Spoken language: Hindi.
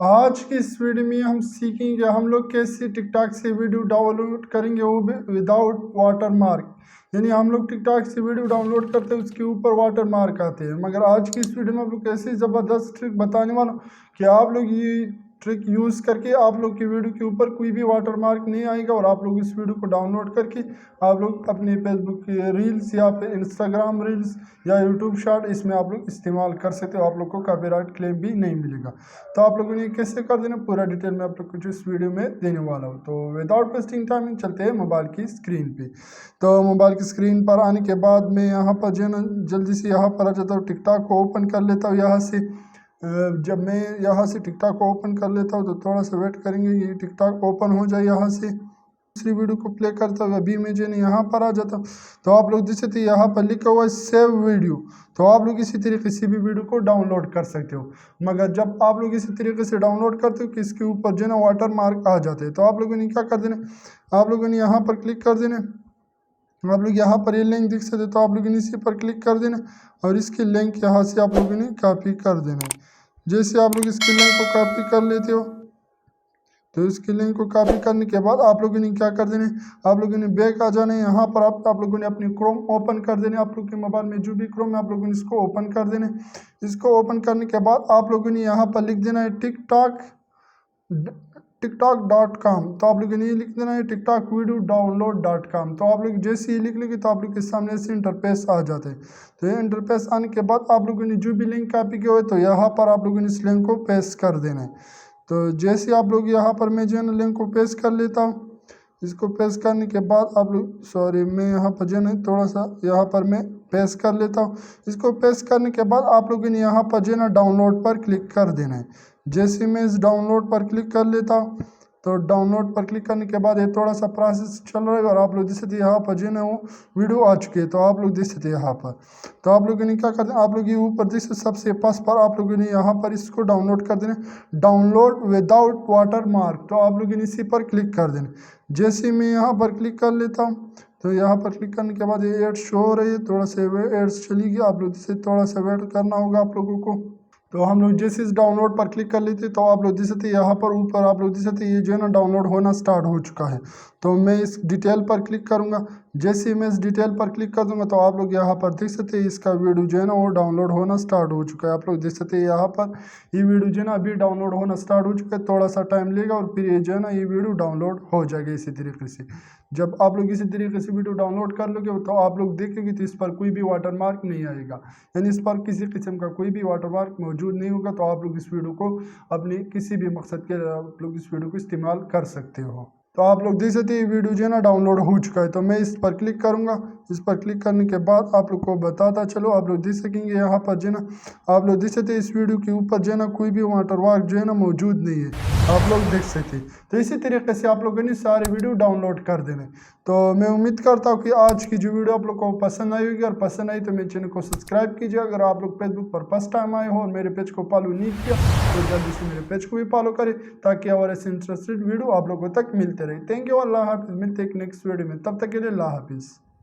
आज की इस वीडियो में हम सीखेंगे हम लोग कैसे टिकटॉक से वीडियो डाउनलोड करेंगे, वो भी विदाउट वाटर मार्क। यानी हम लोग टिकटॉक से वीडियो डाउनलोड करते हैं, उसके ऊपर वाटर मार्क आते हैं। मगर आज की इस वीडियो में आप लोग कैसे ज़बरदस्त ट्रिक बताने वाला हूं कि आप लोग ये ट्रिक यूज़ करके आप लोग की वीडियो के ऊपर कोई भी वाटर मार्क नहीं आएगा और आप लोग इस वीडियो को डाउनलोड करके आप लोग अपने फेसबुक की रील्स या फिर इंस्टाग्राम रील्स या यूट्यूब शॉर्ट इसमें आप लोग इस्तेमाल कर सकते हो। आप लोग को कॉपीराइट क्लेम भी नहीं मिलेगा। तो आप लोगों ने कैसे कर देना पूरा डिटेल में आप लोग कुछ इस वीडियो में देने वाला हूँ। तो विदाउट वेस्टिंग टाइम चलते हैं मोबाइल की स्क्रीन पे। तो मोबाइल की स्क्रीन पर आने के बाद मैं यहाँ पर जो है ना जल्दी से यहाँ पर आ जाता हूँ, टिकटॉक को ओपन कर लेता हूँ यहाँ से। जब मैं यहाँ से टिकटॉक को ओपन कर लेता हूँ तो थोड़ा सा वेट करेंगे, ये टिकटॉक ओपन हो जाए। यहाँ से दूसरी वीडियो को प्ले करता हूँ, अभी मैं जो है यहाँ पर आ जाता हूँ। तो आप लोग जैसे थे यहाँ पर लिखा हुआ है सेव वीडियो, तो आप लोग इसी तरीके से भी वीडियो को डाउनलोड कर सकते हो। मगर जब आप लोग इसी तरीके से डाउनलोड करते हो कि इसके ऊपर जो है ना वाटर मार्क आ जाते हैं, तो आप लोगों ने क्या कर देना, आप लोगों ने यहाँ पर क्लिक कर देना। आप लोग यहाँ पर ये लिंक दिख सकते, तो आप लोगों ने इसी पर क्लिक कर देना और इसकी लिंक यहाँ से आप लोगों ने कॉपी कर देना। जैसे आप लोग इसकी लिंक को कॉपी कर लेते हो, तो इसकी लिंक को कॉपी करने के बाद आप लोगों ने क्या कर देना, आप लोगों ने बैक आ जाना है। यहाँ पर आप लोगों ने अपनी क्रोम ओपन कर देने, आप लोग के मोबाइल में जो भी क्रोम है आप लोगों ने इसको ओपन कर देना। इसको ओपन करने के बाद आप लोगों ने यहाँ पर लिख देना है टिकटॉक.com। तो आप लोगों ने ये लिख देना है टिकटॉक वीडियो डाउनलोड.com। तो आप लोग जैसे ही लिख लेंगे तो आप लोग के सामने से इंटरफेस आ जाते हैं। तो ये इंटरफेस आने के बाद आप लोगों ने जो भी लिंक कॉपी किया हुआ है तो यहाँ पर आप लोगों ने इस लिंक को पेस्ट कर देना है। तो जैसे आप लोग यहाँ पर मैं जो है ना लिंक को पेस्ट कर लेता हूँ। इसको पेस्ट करने के बाद आप लोग मैं यहाँ पर जो है ना थोड़ा सा यहाँ पर मैं पेस्ट कर लेता हूँ। इसको पेस्ट करने के बाद आप लोगों ने यहाँ पर जो है ना डाउनलोड पर क्लिक कर देना है। जैसे मैं इस डाउनलोड पर क्लिक कर लेता हूँ, तो डाउनलोड पर क्लिक करने के बाद ये थोड़ा सा प्रोसेस चल रहा है और आप लोग देख सकते यहाँ पर जो है ना वो वीडियो आ चुकी है। तो आप लोग देख सकते यहाँ पर, तो आप लोगों ने क्या करते हैं, आप लोग ये ऊपर देख सकते सबसे पास पर आप लोगों ने यहाँ पर इसको डाउनलोड कर देना, डाउनलोड विदाउट वाटर मार्क। तो आप लोगों ने इसी पर क्लिक कर देना। जैसे मैं यहाँ पर क्लिक कर लेता हूँ, तो यहाँ पर क्लिक करने के बाद ये एड्स शो हो रही है, थोड़ा सा एड्स चलेगी, आप लोग से थोड़ा सा वेट करना होगा आप लोगों को। तो हम लोग जैसे इस डाउनलोड पर क्लिक कर लेते तो आप लोग देख सकते यहाँ पर ऊपर आप लोग देख सकते ये जो है ना डाउनलोड होना स्टार्ट हो चुका है। तो मैं इस डिटेल पर क्लिक करूँगा। जैसे ही मैं इस डिटेल पर क्लिक कर दूंगा तो आप लोग यहाँ पर देख सकते हैं इसका वीडियो जो है ना वो डाउनलोड होना स्टार्ट हो चुका है। आप लोग देख सकते हैं यहाँ पर ये वीडियो जो है ना अभी डाउनलोड होना स्टार्ट हो चुका है, थोड़ा सा टाइम लेगा और फिर ये जो है ना ये वीडियो डाउनलोड हो जाएगा इसी तरीके से। जब आप लोग इसी तरीके से वीडियो डाउनलोड कर लोगे तो आप लोग देखेंगे तो इस पर कोई भी वाटर मार्क नहीं आएगा, यानी इस पर किसी किस्म का कोई भी वाटर मार्क मौजूद नहीं होगा। तो आप लोग इस वीडियो को अपने किसी भी मकसद के लिए आप लोग इस वीडियो को इस्तेमाल कर सकते हो। तो आप लोग देख सकते हैं ये वीडियो जो है ना डाउनलोड हो चुका है। तो मैं इस पर क्लिक करूंगा। इस पर क्लिक करने के बाद आप लोग को बताता चलो, आप लोग देख सकेंगे यहाँ पर जो है ना आप लोग देख सकते हैं इस वीडियो के ऊपर जो है ना कोई भी वाटरमार्क जो है ना मौजूद नहीं है, आप लोग देख सकते हैं। तो इसी तरीके से आप लोगों ने सारे वीडियो डाउनलोड कर देने। तो मैं उम्मीद करता हूँ कि आज की जो वीडियो आप लोग को पसंद आई होगी, और पसंद आई तो मेरे चैनल को सब्सक्राइब कीजिए। अगर आप लोग फेसबुक पर फर्स्ट टाइम आए हो और मेरे पेज को फॉलो नहीं किया तो जल्दी से मेरे पेज को भी फॉलो करें, ताकि और ऐसे इंटरेस्टेड वीडियो आप लोगों तक मिलते रहे। थैंक यू, अल्लाह हाफिज़। मिलते हैं नेक्स्ट वीडियो में, तब तक के लिए अल्लाह हाफिज़।